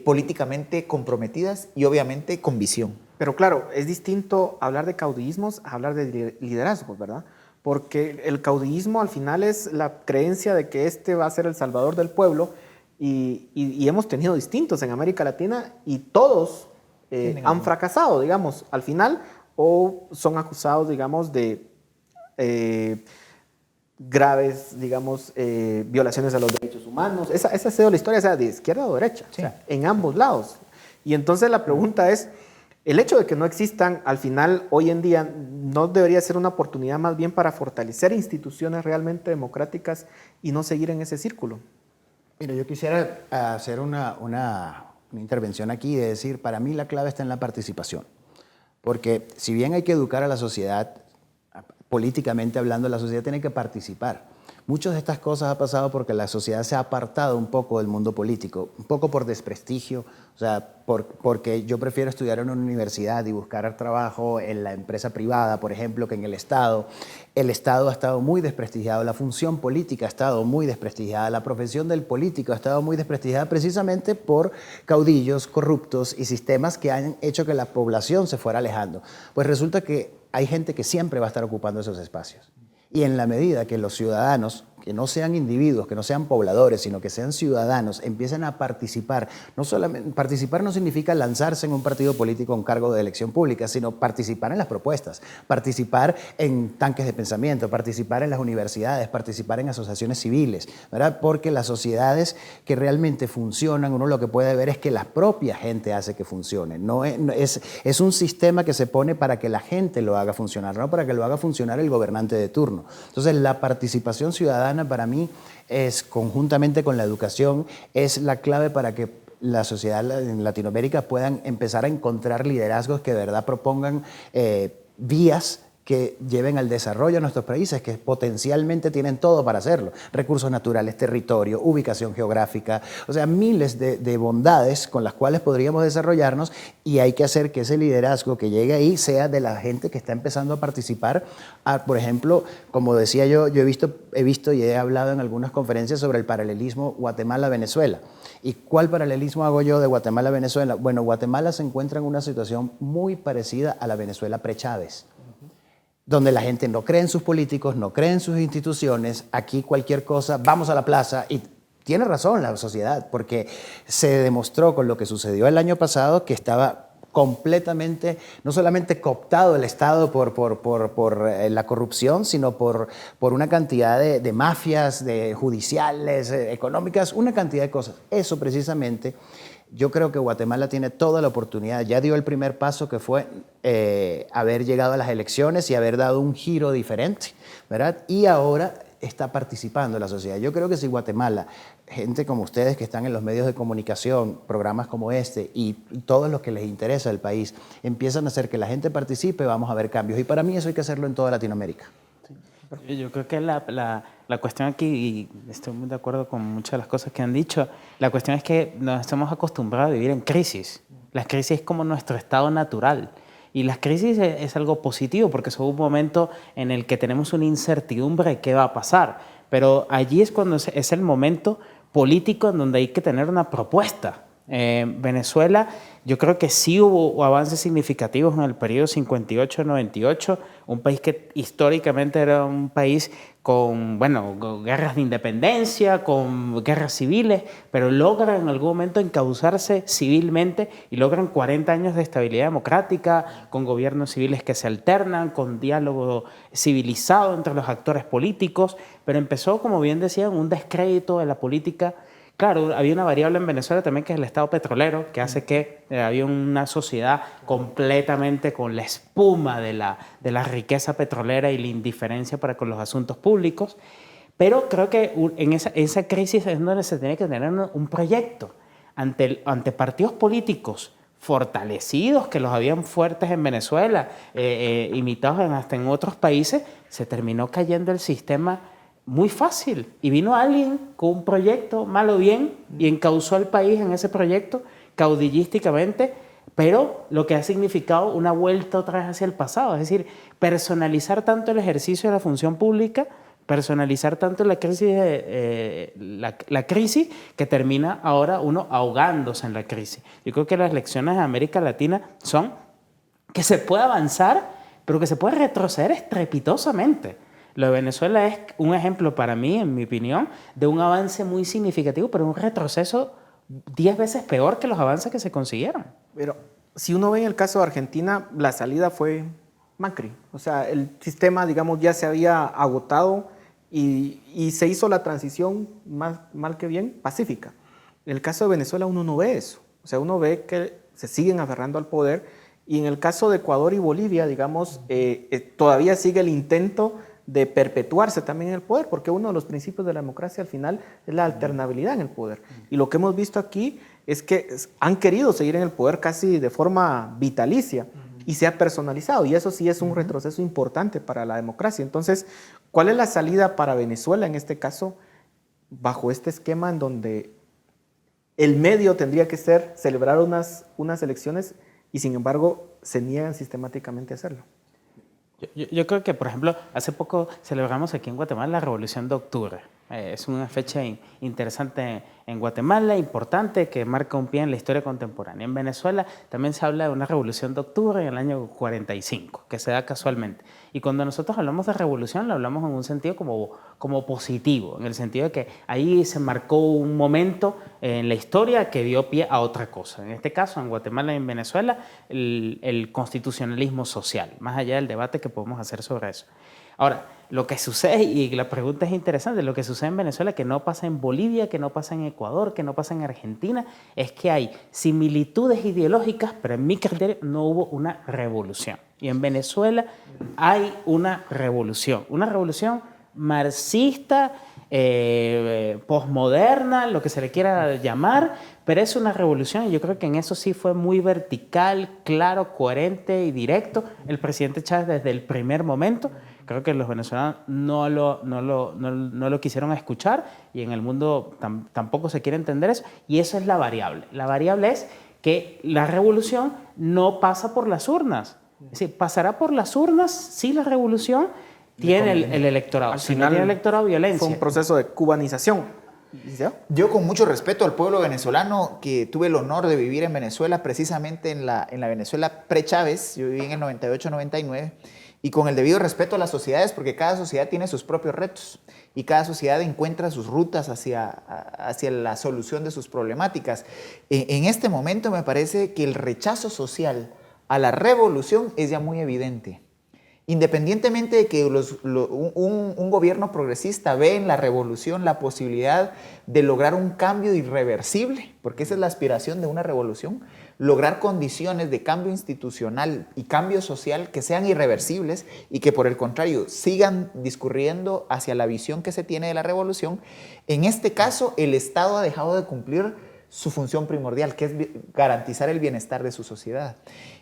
[SPEAKER 4] políticamente comprometidas y obviamente con visión.
[SPEAKER 3] Pero claro, es distinto hablar de caudillismos a hablar de liderazgos, ¿verdad? Porque el caudillismo al final es la creencia de que este va a ser el salvador del pueblo y hemos tenido distintos en América Latina y todos han fracasado, digamos, al final, o son acusados, digamos, de graves, digamos, violaciones a los derechos humanos. Esa ha sido la historia, sea de izquierda o derecha, sí, o sea, en ambos lados. Y entonces la pregunta es, el hecho de que no existan, al final, hoy en día, ¿no debería ser una oportunidad más bien para fortalecer instituciones realmente democráticas y no seguir en ese círculo?
[SPEAKER 6] Mira, yo quisiera hacer una intervención aquí de decir, para mí la clave está en la participación. Porque si bien hay que educar a la sociedad, políticamente hablando, la sociedad tiene que participar. Muchas de estas cosas ha pasado porque la sociedad se ha apartado un poco del mundo político, un poco por desprestigio, o sea, porque yo prefiero estudiar en una universidad y buscar trabajo en la empresa privada, por ejemplo, que en el Estado. El Estado ha estado muy desprestigiado, la función política ha estado muy desprestigiada, la profesión del político ha estado muy desprestigiada precisamente por caudillos corruptos y sistemas que han hecho que la población se fuera alejando. Pues resulta que hay gente que siempre va a estar ocupando esos espacios. Y en la medida que los ciudadanos, que no sean individuos, que no sean pobladores, sino que sean ciudadanos, empiecen a participar. No solamente, participar no significa lanzarse en un partido político en cargo de elección pública, sino participar en las propuestas, participar en tanques de pensamiento, participar en las universidades, participar en asociaciones civiles, ¿verdad? Porque las sociedades que realmente funcionan, uno lo que puede ver es que la propia gente hace que funcione. Es un sistema que se pone para que la gente lo haga funcionar, no para que lo haga funcionar el gobernante de turno. Entonces, la participación ciudadana para mí es, conjuntamente con la educación, es la clave para que la sociedad en Latinoamérica puedan empezar a encontrar liderazgos que de verdad propongan vías que lleven al desarrollo de nuestros países, que potencialmente tienen todo para hacerlo. Recursos naturales, territorio, ubicación geográfica, o sea, miles de bondades con las cuales podríamos desarrollarnos, y hay que hacer que ese liderazgo que llegue ahí sea de la gente que está empezando a participar. Por ejemplo, como decía yo he visto y he hablado en algunas conferencias sobre el paralelismo Guatemala-Venezuela. ¿Y cuál paralelismo hago yo de Guatemala a Venezuela? Bueno, Guatemala se encuentra en una situación muy parecida a la Venezuela pre-Chávez, donde la gente no cree en sus políticos, no cree en sus instituciones. Aquí cualquier cosa, vamos a la plaza. Y tiene razón la sociedad, porque se demostró con lo que sucedió el año pasado que estaba completamente, no solamente cooptado el Estado por la corrupción, sino por una cantidad de mafias, de judiciales, económicas, una cantidad de cosas. Eso precisamente, yo creo que Guatemala tiene toda la oportunidad. Ya dio el primer paso, que fue haber llegado a las elecciones y haber dado un giro diferente, ¿verdad? Y ahora está participando la sociedad. Yo creo que si Guatemala, gente como ustedes que están en los medios de comunicación, programas como este y todos los que les interesa el país, empiezan a hacer que la gente participe, vamos a ver cambios. Y para mí eso hay que hacerlo en toda Latinoamérica.
[SPEAKER 5] Yo creo que la cuestión aquí, y estoy muy de acuerdo con muchas de las cosas que han dicho, la cuestión es que nos estamos acostumbrados a vivir en crisis. Las crisis es como nuestro estado natural. Y las crisis es algo positivo, porque son un momento en el que tenemos una incertidumbre de qué va a pasar. Pero allí es cuando es el momento político en donde hay que tener una propuesta. Venezuela, yo creo que sí hubo avances significativos en el periodo 58-98, un país que históricamente era un país con guerras de independencia, con guerras civiles, pero logran en algún momento encauzarse civilmente y logran 40 años de estabilidad democrática, con gobiernos civiles que se alternan, con diálogo civilizado entre los actores políticos, pero empezó, como bien decían, un descrédito de la política. Claro, había una variable en Venezuela también, que es el estado petrolero, que hace que había una sociedad completamente con la espuma de la riqueza petrolera y la indiferencia para con los asuntos públicos. Pero creo que en esa crisis es donde se tiene que tener un proyecto ante partidos políticos fortalecidos, que los habían fuertes en Venezuela, imitados hasta en otros países. Se terminó cayendo el sistema muy fácil, y vino alguien con un proyecto, mal o bien, y encauzó al país en ese proyecto caudillísticamente, pero lo que ha significado una vuelta otra vez hacia el pasado, es decir, personalizar tanto el ejercicio de la función pública, personalizar tanto la crisis, la crisis, que termina ahora uno ahogándose en la crisis. Yo creo que las lecciones de América Latina son que se puede avanzar, pero que se puede retroceder estrepitosamente. Lo de Venezuela es un ejemplo para mí, en mi opinión, de un avance muy significativo, pero un retroceso 10 veces peor que los avances que se consiguieron.
[SPEAKER 3] Pero si uno ve en el caso de Argentina, la salida fue Macri. O sea, el sistema, digamos, ya se había agotado y se hizo la transición, más mal que bien, pacífica. En el caso de Venezuela uno no ve eso. O sea, uno ve que se siguen aferrando al poder, y en el caso de Ecuador y Bolivia, digamos, todavía sigue el intento de perpetuarse también en el poder, porque uno de los principios de la democracia al final es la alternabilidad en el poder. Y lo que hemos visto aquí es que han querido seguir en el poder casi de forma vitalicia, y se ha personalizado, y eso sí es un retroceso importante para la democracia. Entonces, ¿cuál es la salida para Venezuela en este caso, bajo este esquema en donde el medio tendría que ser celebrar unas elecciones y sin embargo se niegan sistemáticamente a hacerlo?
[SPEAKER 5] Yo creo que, por ejemplo, hace poco celebramos aquí en Guatemala la Revolución de Octubre. Es una fecha interesante en Guatemala, importante, que marca un pie en la historia contemporánea. En Venezuela también se habla de una revolución de octubre en el año 45, que se da casualmente. Y cuando nosotros hablamos de revolución, lo hablamos en un sentido como positivo, en el sentido de que ahí se marcó un momento en la historia que dio pie a otra cosa. En este caso, en Guatemala y en Venezuela, el constitucionalismo social, más allá del debate que podemos hacer sobre eso. Ahora, lo que sucede, y la pregunta es interesante, lo que sucede en Venezuela, que no pasa en Bolivia, que no pasa en Ecuador, que no pasa en Argentina, es que hay similitudes ideológicas, pero en mi criterio no hubo una revolución. Y en Venezuela hay una revolución marxista, posmoderna, lo que se le quiera llamar, pero es una revolución y yo creo que en eso sí fue muy vertical, claro, coherente y directo el presidente Chávez desde el primer momento. Creo que los venezolanos no lo quisieron escuchar y en el mundo tampoco se quiere entender eso, y eso es la variable. La variable es que la revolución no pasa por las urnas. Es decir, pasará por las urnas si la revolución tiene el electorado.
[SPEAKER 3] Al
[SPEAKER 5] Si
[SPEAKER 3] final
[SPEAKER 5] no tiene electorado, violencia.
[SPEAKER 3] Fue un proceso de cubanización. ¿Sí?
[SPEAKER 4] Yo, con mucho respeto al pueblo venezolano, que tuve el honor de vivir en Venezuela, precisamente en la Venezuela pre-Chávez, yo viví en el 98-99, y con el debido respeto a las sociedades, porque cada sociedad tiene sus propios retos y cada sociedad encuentra sus rutas hacia la solución de sus problemáticas. En este momento me parece que el rechazo social a la revolución es ya muy evidente. Independientemente de que un gobierno progresista ve en la revolución la posibilidad de lograr un cambio irreversible, porque esa es la aspiración de una revolución, lograr condiciones de cambio institucional y cambio social que sean irreversibles y que por el contrario sigan discurriendo hacia la visión que se tiene de la revolución. En este caso, el Estado ha dejado de cumplir su función primordial, que es garantizar el bienestar de su sociedad.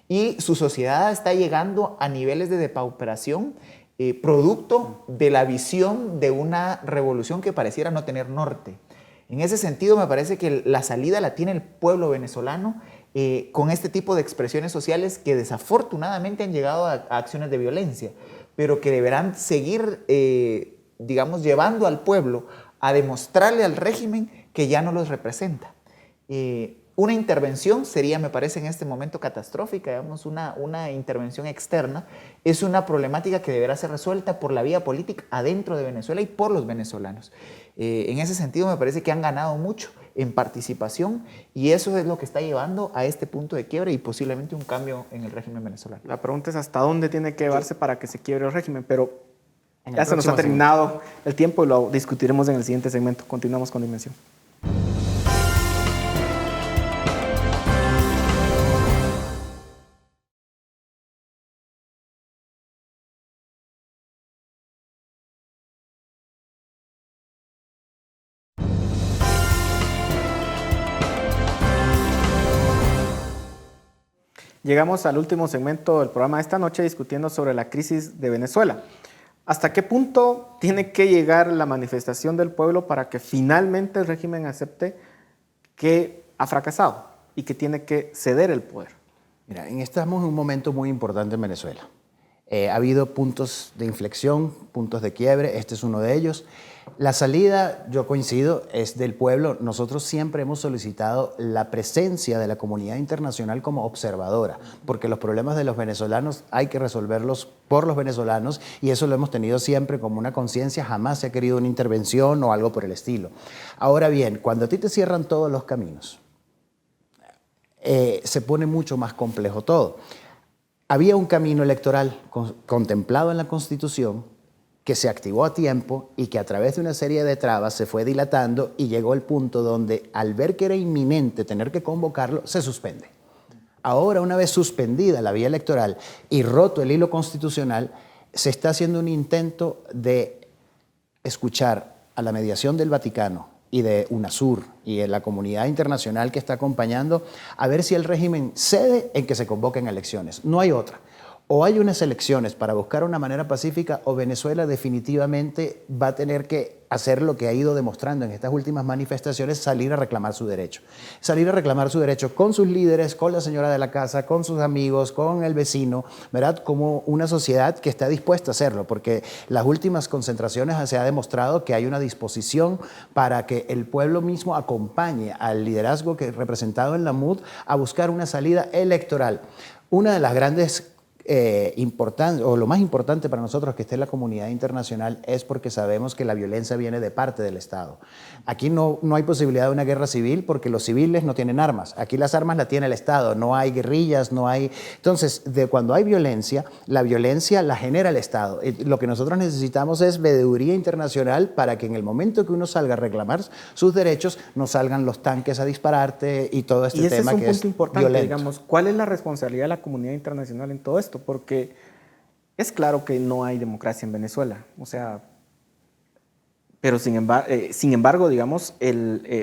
[SPEAKER 4] Y su sociedad está llegando a niveles de depauperación producto de la visión de una revolución que pareciera no tener norte. En ese sentido, me parece que la salida la tiene el pueblo venezolano con este tipo de expresiones sociales que desafortunadamente han llegado a acciones de violencia, pero que deberán seguir, digamos, llevando al pueblo a demostrarle al régimen que ya no los representa. Una intervención sería, me parece, en este momento catastrófica, digamos, una intervención externa. Es una problemática que deberá ser resuelta por la vía política adentro de Venezuela y por los venezolanos. En ese sentido, me parece que han ganado mucho en participación y eso es lo que está llevando a este punto de quiebre y posiblemente un cambio en el régimen venezolano.
[SPEAKER 3] La pregunta es hasta dónde tiene que llevarse para que se quiebre el régimen, pero ya se nos ha terminado el tiempo y lo discutiremos en el siguiente segmento. Continuamos con Dimensión. Llegamos al último segmento del programa de esta noche discutiendo sobre la crisis de Venezuela. ¿Hasta qué punto tiene que llegar la manifestación del pueblo para que finalmente el régimen acepte que ha fracasado y que tiene que ceder el poder?
[SPEAKER 6] Mira, estamos en un momento muy importante en Venezuela. Ha habido puntos de inflexión, puntos de quiebre, este es uno de ellos. La salida, yo coincido, es del pueblo. Nosotros siempre hemos solicitado la presencia de la comunidad internacional como observadora, porque los problemas de los venezolanos hay que resolverlos por los venezolanos y eso lo hemos tenido siempre como una conciencia, jamás se ha querido una intervención o algo por el estilo. Ahora bien, cuando a ti te cierran todos los caminos, se pone mucho más complejo todo. Había un camino electoral contemplado en la Constitución que se activó a tiempo y que a través de una serie de trabas se fue dilatando y llegó el punto donde, al ver que era inminente tener que convocarlo, se suspende. Ahora, una vez suspendida la vía electoral y roto el hilo constitucional, se está haciendo un intento de escuchar a la mediación del Vaticano y de UNASUR y de la comunidad internacional que está acompañando, a ver si el régimen cede en que se convoquen elecciones. No hay otra. o hay unas elecciones para buscar una manera pacífica o Venezuela definitivamente va a tener que hacer lo que ha ido demostrando en estas últimas manifestaciones, salir a reclamar su derecho. Salir a reclamar su derecho con sus líderes, con la señora de la casa, con sus amigos, con el vecino, ¿verdad? Como una sociedad que está dispuesta a hacerlo, porque las últimas concentraciones se ha demostrado que hay una disposición para que el pueblo mismo acompañe al liderazgo que representado en la MUD a buscar una salida electoral. Una de las grandes importante, o lo más importante para nosotros que esté en la comunidad internacional es porque sabemos que la violencia viene de parte del Estado. Aquí no hay posibilidad de una guerra civil porque los civiles no tienen armas. Aquí las armas las tiene el Estado, no hay guerrillas, no hay... Entonces, cuando hay violencia, la violencia la genera el Estado. Lo que nosotros necesitamos es veeduría internacional para que en el momento que uno salga a reclamar sus derechos, no salgan los tanques a dispararte y todo este tema que es violento. Y ese es un punto importante,
[SPEAKER 3] digamos, ¿cuál es la responsabilidad de la comunidad internacional en todo esto? Porque es claro que no hay democracia en Venezuela, o sea, pero sin embargo, digamos,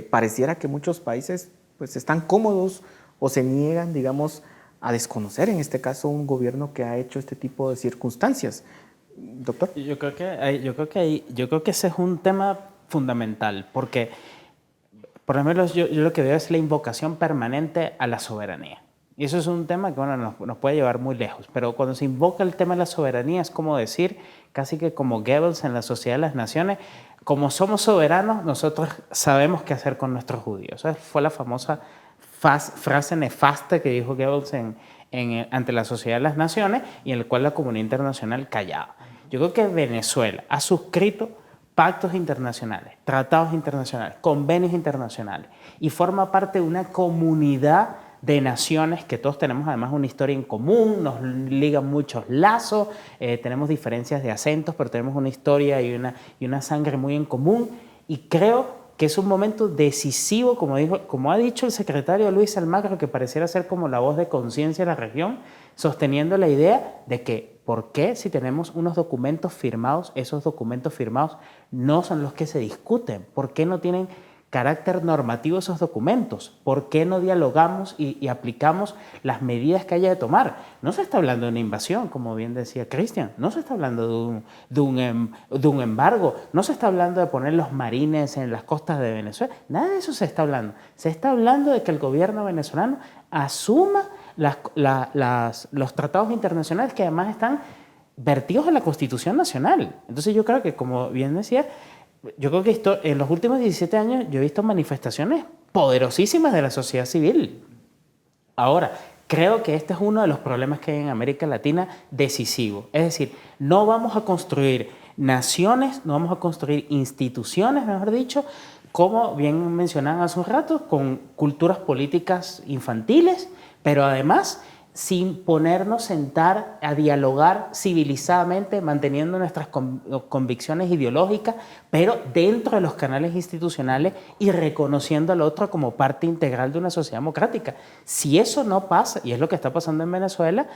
[SPEAKER 3] pareciera que muchos países pues están cómodos o se niegan, digamos, a desconocer en este caso un gobierno que ha hecho este tipo de circunstancias. Doctor.
[SPEAKER 5] Yo creo que ese es un tema fundamental, porque por lo menos yo lo que veo es la invocación permanente a la soberanía. Y eso es un tema que bueno, nos puede llevar muy lejos, pero cuando se invoca el tema de la soberanía es como decir, casi que como Goebbels en la Sociedad de las Naciones, como somos soberanos, nosotros sabemos qué hacer con nuestros judíos. Esa fue la famosa frase nefasta que dijo Goebbels ante la Sociedad de las Naciones y en la cual la comunidad internacional callaba. Yo creo que Venezuela ha suscrito pactos internacionales, tratados internacionales, convenios internacionales y forma parte de una comunidad de naciones que todos tenemos además una historia en común, nos ligan muchos lazos, tenemos diferencias de acentos, pero tenemos una historia y una sangre muy en común y creo que es un momento decisivo, como ha dicho el secretario Luis Almagro, que pareciera ser como la voz de conciencia de la región, sosteniendo la idea de que ¿por qué si tenemos unos documentos firmados, esos documentos firmados no son los que se discuten? ¿Por qué no tienen carácter normativo esos documentos? ¿Por qué no dialogamos y aplicamos las medidas que haya de tomar? No se está hablando de una invasión, como bien decía Cristian, no se está hablando de un embargo, no se está hablando de poner los marines en las costas de Venezuela, nada de eso se está hablando. Se está hablando de que el gobierno venezolano asuma los tratados internacionales que además están vertidos en la Constitución Nacional. Entonces yo creo que, como bien decía, yo creo que en los últimos 17 años yo he visto manifestaciones poderosísimas de la sociedad civil. Ahora, creo que este es uno de los problemas que hay en América Latina decisivo. Es decir, no vamos a construir naciones, no vamos a construir instituciones, mejor dicho, como bien mencionaban hace un rato, con culturas políticas infantiles, pero además sin ponernos sentar a dialogar civilizadamente, manteniendo nuestras convicciones ideológicas, pero dentro de los canales institucionales y reconociendo al otro como parte integral de una sociedad democrática. Si eso no pasa, y es lo que está pasando en Venezuela,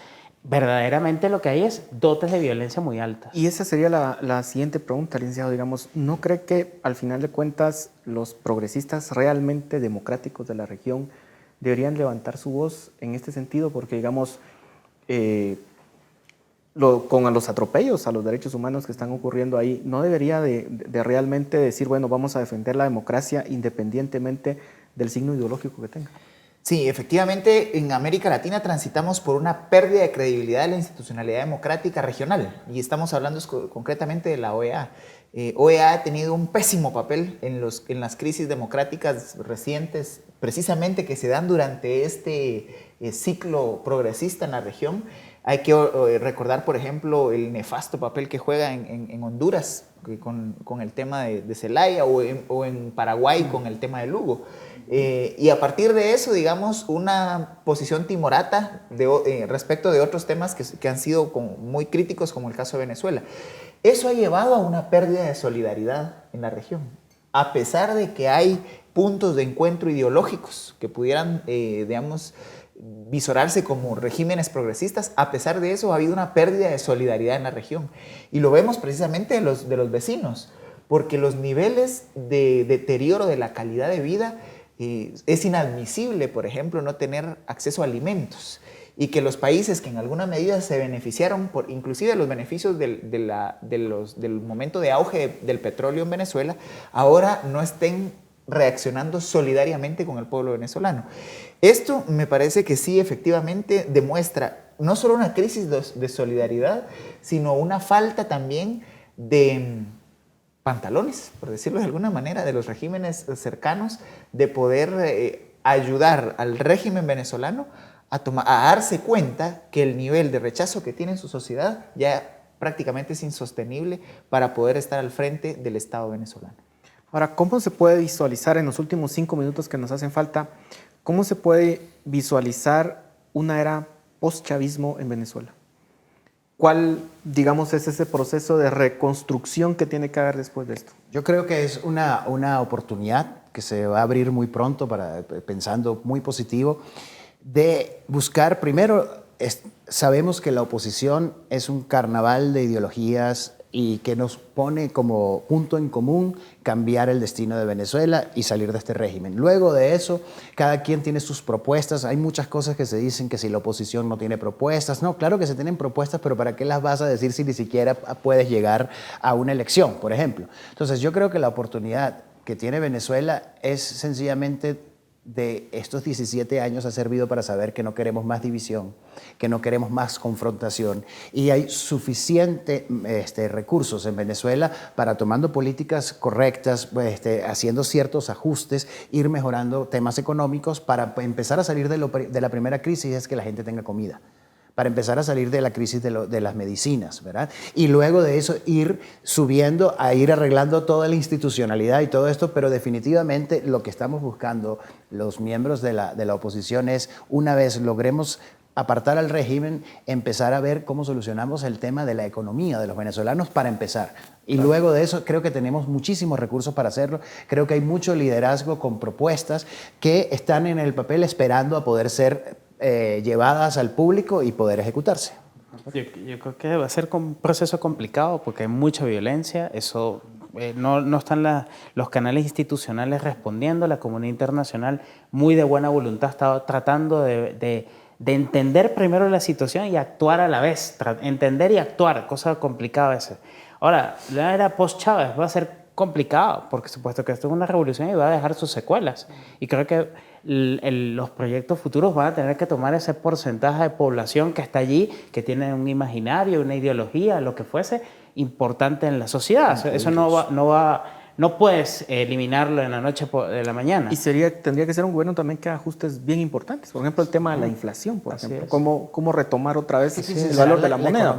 [SPEAKER 5] verdaderamente lo que hay es dotes de violencia muy altas.
[SPEAKER 3] Y esa sería la siguiente pregunta, licenciado. Digamos, ¿no cree que al final de cuentas los progresistas realmente democráticos de la región deberían levantar su voz en este sentido? Porque, digamos, con los atropellos a los derechos humanos que están ocurriendo ahí, ¿no debería de realmente decir, bueno, vamos a defender la democracia independientemente del signo ideológico que tenga?
[SPEAKER 4] Sí, efectivamente, en América Latina transitamos por una pérdida de credibilidad de la institucionalidad democrática regional y estamos hablando concretamente de la OEA. OEA ha tenido un pésimo papel en las crisis democráticas recientes, precisamente que se dan durante este ciclo progresista en la región. Hay que recordar, por ejemplo, el nefasto papel que juega en Honduras con el tema de Zelaya o en Paraguay con el tema de Lugo. Y a partir de eso, digamos, una posición timorata respecto de otros temas que han sido muy críticos, como el caso de Venezuela. Eso ha llevado a una pérdida de solidaridad en la región, a pesar de que hay puntos de encuentro ideológicos que pudieran, digamos, visorarse como regímenes progresistas. A pesar de eso, ha habido una pérdida de solidaridad en la región. Y lo vemos precisamente de los vecinos, porque los niveles de deterioro de la calidad de vida es inadmisible, por ejemplo, no tener acceso a alimentos. y que los países que en alguna medida se beneficiaron, inclusive los beneficios del momento de auge del petróleo en Venezuela, ahora no estén reaccionando solidariamente con el pueblo venezolano. Esto me parece que sí efectivamente demuestra no solo una crisis de solidaridad, sino una falta también de pantalones, por decirlo de alguna manera, de los regímenes cercanos, de poder ayudar al régimen venezolano a darse cuenta que el nivel de rechazo que tiene en su sociedad ya prácticamente es insostenible para poder estar al frente del Estado venezolano.
[SPEAKER 3] Ahora, ¿cómo se puede visualizar en los últimos 5 minutos que nos hacen falta, cómo se puede visualizar una era post-chavismo en Venezuela? ¿Cuál, digamos, es ese proceso de reconstrucción que tiene que haber después de esto?
[SPEAKER 6] Yo creo que es una oportunidad que se va a abrir muy pronto, pensando muy positivo, de buscar, primero, sabemos que la oposición es un carnaval de ideologías y que nos pone como punto en común cambiar el destino de Venezuela y salir de este régimen. Luego de eso, cada quien tiene sus propuestas. Hay muchas cosas que se dicen que si la oposición no tiene propuestas. No, claro que se tienen propuestas, pero ¿para qué las vas a decir si ni siquiera puedes llegar a una elección, por ejemplo? Entonces, yo creo que la oportunidad que tiene Venezuela es sencillamente de estos 17 años ha servido para saber que no queremos más división, que no queremos más confrontación, y hay suficientes recursos en Venezuela para, tomando políticas correctas, haciendo ciertos ajustes, ir mejorando temas económicos para empezar a salir de la primera crisis, es que la gente tenga comida, para empezar a salir de la crisis de las medicinas, ¿verdad? Y luego de eso ir subiendo, a ir arreglando toda la institucionalidad y todo esto, pero definitivamente lo que estamos buscando los miembros de la oposición es, una vez logremos apartar al régimen, empezar a ver cómo solucionamos el tema de la economía de los venezolanos para empezar. Y luego de eso creo que tenemos muchísimos recursos para hacerlo. Creo que hay mucho liderazgo con propuestas que están en el papel esperando a poder ser llevadas al público y poder ejecutarse.
[SPEAKER 5] Yo creo que va a ser un proceso complicado porque hay mucha violencia, eso no están los canales institucionales respondiendo, la comunidad internacional muy de buena voluntad está tratando de entender primero la situación y actuar a la vez, entender y actuar, cosa complicada a veces. Ahora, la era post-Chávez va a ser complicado porque supuesto que esto es una revolución y va a dejar sus secuelas, y creo que los proyectos futuros van a tener que tomar ese porcentaje de población que está allí, que tiene un imaginario, una ideología, lo que fuese, importante en la sociedad. Eso no puedes eliminarlo en la noche de la mañana.
[SPEAKER 3] Y tendría que ser un gobierno también que haga ajustes bien importantes. Por ejemplo, el tema de la inflación, por ejemplo. ¿Cómo retomar otra vez el valor de la moneda?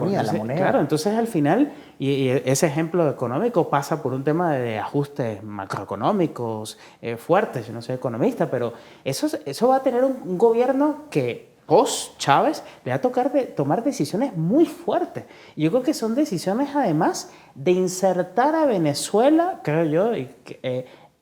[SPEAKER 5] Claro, entonces al final, y ese ejemplo económico pasa por un tema de ajustes macroeconómicos fuertes. Yo no soy economista, pero eso va a tener un gobierno que post-Chávez le va a tocar tomar decisiones muy fuertes. Y yo creo que son decisiones, además, de insertar a Venezuela, creo yo,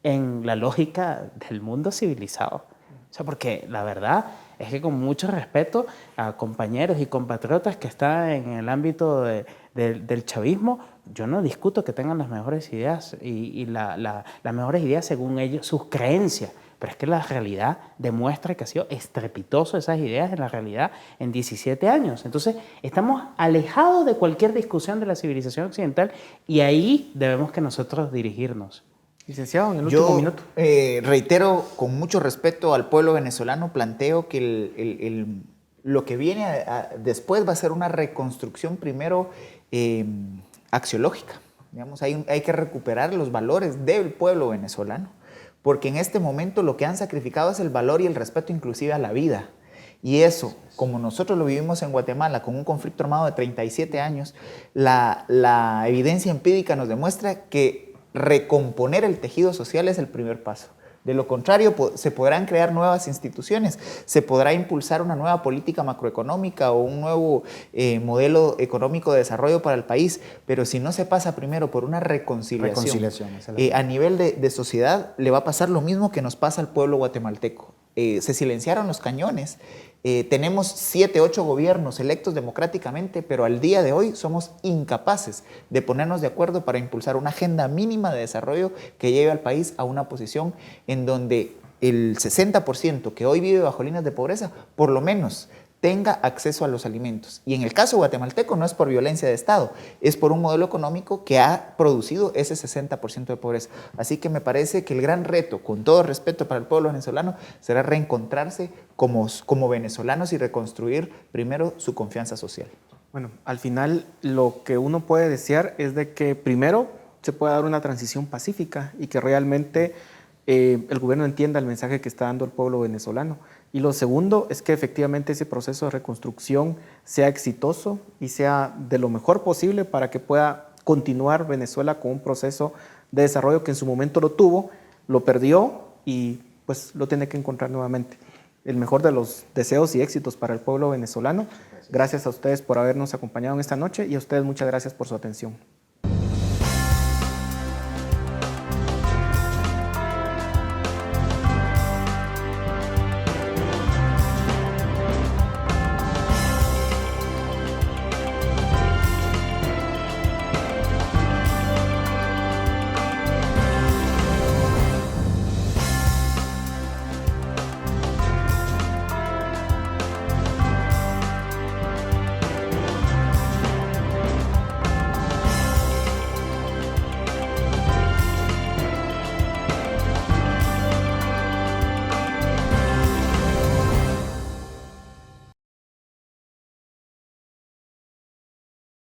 [SPEAKER 5] en la lógica del mundo civilizado. O sea, porque la verdad es que, con mucho respeto a compañeros y compatriotas que están en el ámbito del chavismo, yo no discuto que tengan las mejores ideas y las mejores ideas según ellos, sus creencias. Pero es que la realidad demuestra que ha sido estrepitoso esas ideas en la realidad en 17 años. Entonces, estamos alejados de cualquier discusión de la civilización occidental y ahí debemos que nosotros dirigirnos.
[SPEAKER 3] Licenciado, en el último minuto.
[SPEAKER 4] Reitero con mucho respeto al pueblo venezolano, planteo que lo que viene después va a ser una reconstrucción primero axiológica. Digamos, hay que recuperar los valores del pueblo venezolano, porque en este momento lo que han sacrificado es el valor y el respeto inclusive a la vida. Y eso, como nosotros lo vivimos en Guatemala, con un conflicto armado de 37 años, la evidencia empírica nos demuestra que recomponer el tejido social es el primer paso. De lo contrario, se podrán crear nuevas instituciones, se podrá impulsar una nueva política macroeconómica o un nuevo modelo económico de desarrollo para el país, pero si no se pasa primero por una reconciliación a nivel de sociedad, le va a pasar lo mismo que nos pasa al pueblo guatemalteco. Se silenciaron los cañones. Tenemos 7, 8 gobiernos electos democráticamente, pero al día de hoy somos incapaces de ponernos de acuerdo para impulsar una agenda mínima de desarrollo que lleve al país a una posición en donde el 60% que hoy vive bajo líneas de pobreza, por lo menos tenga acceso a los alimentos. Y en el caso guatemalteco no es por violencia de Estado, es por un modelo económico que ha producido ese 60% de pobreza. Así que me parece que el gran reto, con todo respeto para el pueblo venezolano, será reencontrarse como venezolanos y reconstruir primero su confianza social.
[SPEAKER 3] Bueno, al final lo que uno puede desear es de que primero se pueda dar una transición pacífica y que realmente el gobierno entienda el mensaje que está dando el pueblo venezolano. Y lo segundo es que efectivamente ese proceso de reconstrucción sea exitoso y sea de lo mejor posible para que pueda continuar Venezuela con un proceso de desarrollo que en su momento lo tuvo, lo perdió y pues lo tiene que encontrar nuevamente. El mejor de los deseos y éxitos para el pueblo venezolano. Gracias a ustedes por habernos acompañado en esta noche y a ustedes muchas gracias por su atención.